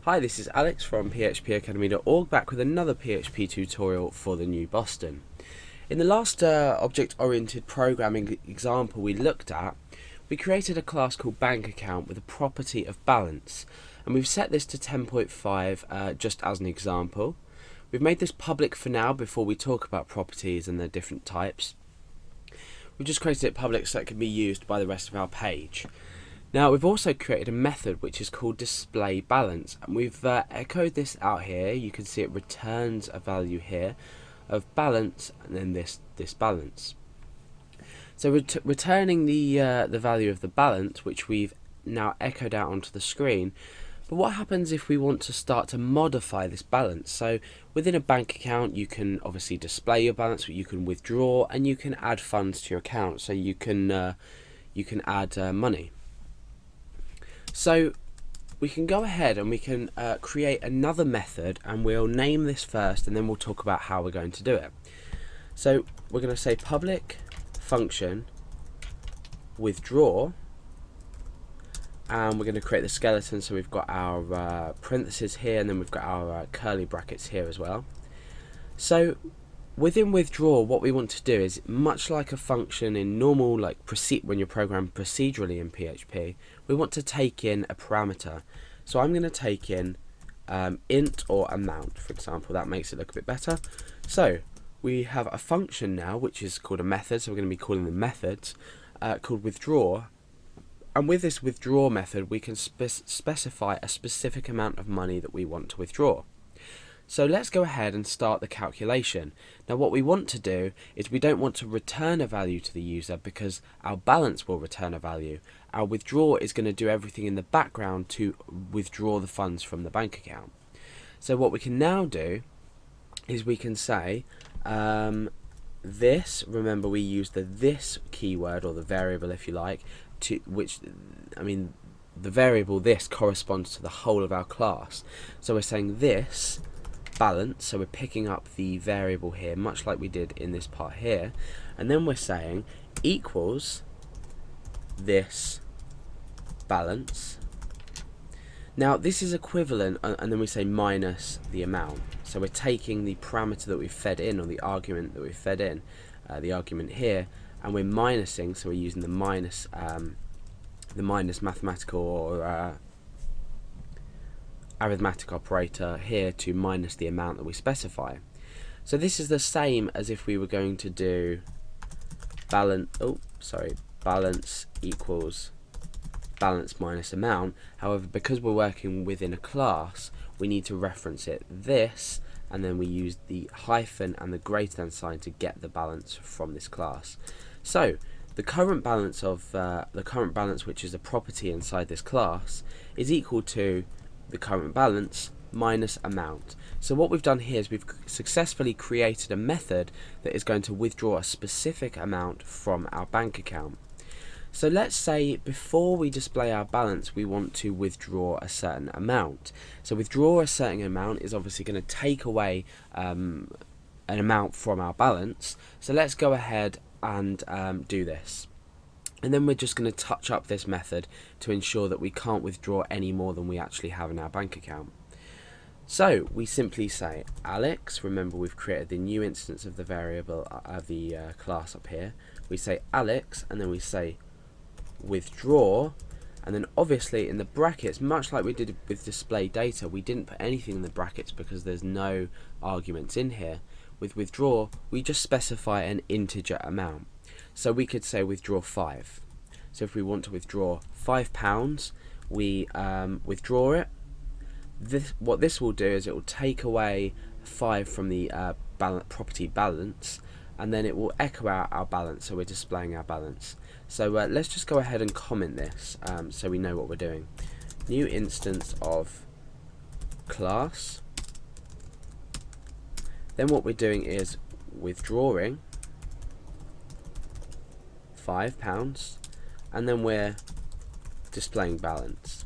Hi, this is Alex from phpacademy.org, back with another PHP tutorial for the New Boston. In the last object-oriented programming example we looked at, we created a class called bank account with a property of balance, and we've set this to 10.5 just as an example. We've made this public for now before we talk about properties and their different types. We've just created it public so it can be used by the rest of our page. Now we've also created a method which is called display balance, and we've echoed this out here. You can see it returns a value here of balance and then this balance. So returning the value of the balance, which we've now echoed out onto the screen. But what happens if we want to start to modify this balance? So within a bank account you can obviously display your balance, but you can withdraw and you can add funds to your account. So you can add money. So we can go ahead and we can create another method, and we'll name this first and then we'll talk about how we're going to do it. So we're going to say public function withdraw, and we're going to create the skeleton. So we've got our parentheses here, and then we've got our curly brackets here as well. So within withdraw, what we want to do is, much like a function in normal, like when you're programmed procedurally in PHP, we want to take in a parameter. So I'm going to take in int or amount, for example. That makes it look a bit better. So we have a function now which is called a method, so we're going to be calling them methods, called withdraw. And with this withdraw method we can specify a specific amount of money that we want to withdraw. So let's go ahead and start the calculation. Now what we want to do is, we don't want to return a value to the user because our balance will return a value. Our withdraw is going to do everything in the background to withdraw the funds from the bank account. So what we can now do is we can say this, remember we use the this keyword, or the variable if you like, the variable this corresponds to the whole of our class. So we're saying this balance, so we're picking up the variable here much like we did in this part here, and then we're saying equals this balance. Now this is equivalent, and then we say minus the amount. So we're taking the parameter that we've fed in, or the argument that we've fed in, the argument here, and we're minusing, so we're using the minus mathematical or arithmetic operator here to minus the amount that we specify. So this is the same as if we were going to do balance equals balance minus amount. However, because we're working within a class, we need to reference it this, and then we use the hyphen and the greater than sign to get the balance from this class. So the current balance which is a property inside this class, is equal to the current balance minus amount. So what we've done here is we've successfully created a method that is going to withdraw a specific amount from our bank account. So let's say before we display our balance we want to withdraw a certain amount. So withdraw a certain amount is obviously going to take away an amount from our balance. So let's go ahead and do this. And then we're just going to touch up this method to ensure that we can't withdraw any more than we actually have in our bank account. So we simply say Alex, remember we've created the new instance of the variable of the class up here. We say Alex, and then we say withdraw, and then obviously in the brackets, much like we did with display data, we didn't put anything in the brackets because there's no arguments in here. With withdraw, we just specify an integer amount. So we could say withdraw 5. So if we want to withdraw £5, we withdraw it. What this will do is it will take away 5 from the property balance, and then it will echo out our balance, so we're displaying our balance. So let's just go ahead and comment this so we know what we're doing. New instance of class. Then what we're doing is withdrawing £5, and then we're displaying balance.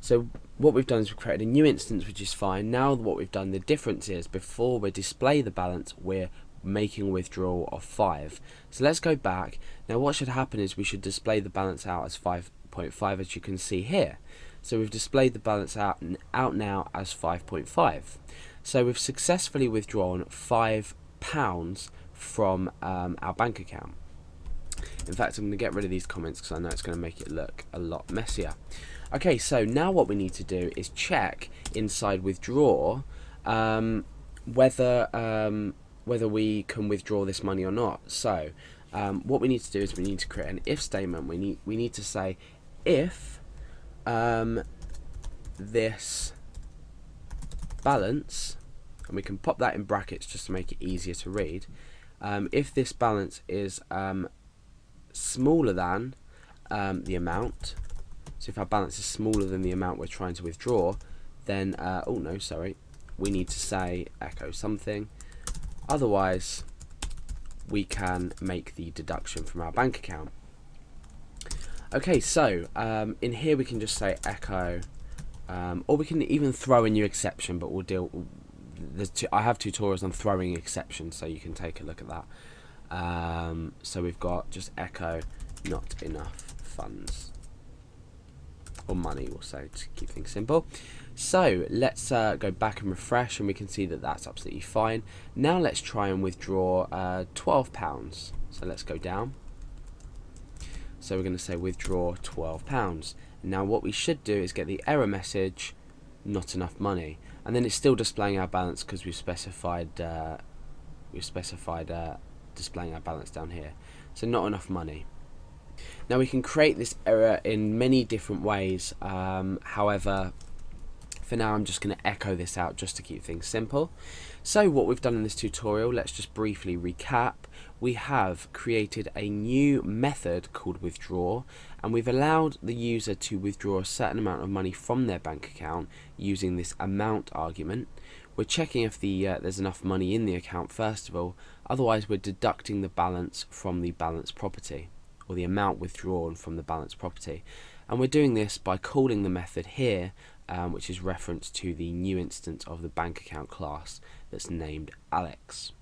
So what we've done is we've created a new instance, which is fine. Now what we've done, the difference is before we display the balance, we're making a withdrawal of 5. So let's go back. Now what should happen is we should display the balance out as 5.5, as you can see here. So we've displayed the balance out now as 5.5. So we've successfully withdrawn £5 from our bank account. In fact, I'm going to get rid of these comments because I know it's going to make it look a lot messier. Okay, so now what we need to do is check inside withdraw whether we can withdraw this money or not. So what we need to do is we need to create an if statement. We need to say if this balance, and we can pop that in brackets just to make it easier to read. If this balance is smaller than the amount, so if our balance is smaller than the amount we're trying to withdraw, then oh no, sorry, we need to say echo something. Otherwise, we can make the deduction from our bank account. Okay, so in here we can just say echo, or we can even throw a new exception, but we'll deal. I have tutorials on throwing exceptions, so you can take a look at that. So we've got just echo not enough funds, or money, we'll say, to keep things simple. So let's go back and refresh, and we can see that that's absolutely fine. Now let's try and withdraw £12. So let's go down. So we're going to say withdraw £12. Now what we should do is get the error message, not enough money, and then it's still displaying our balance because we've specified displaying our balance down here. So not enough money. Now we can create this error in many different ways. However, for now I'm just going to echo this out just to keep things simple. So what we've done in this tutorial, let's just briefly recap. We have created a new method called withdraw, and we've allowed the user to withdraw a certain amount of money from their bank account using this amount argument. We're checking if there's enough money in the account first of all, otherwise we're deducting the balance from the balance property, or the amount withdrawn from the balance property. And we're doing this by calling the method here, which is reference to the new instance of the bank account class that's named Alex.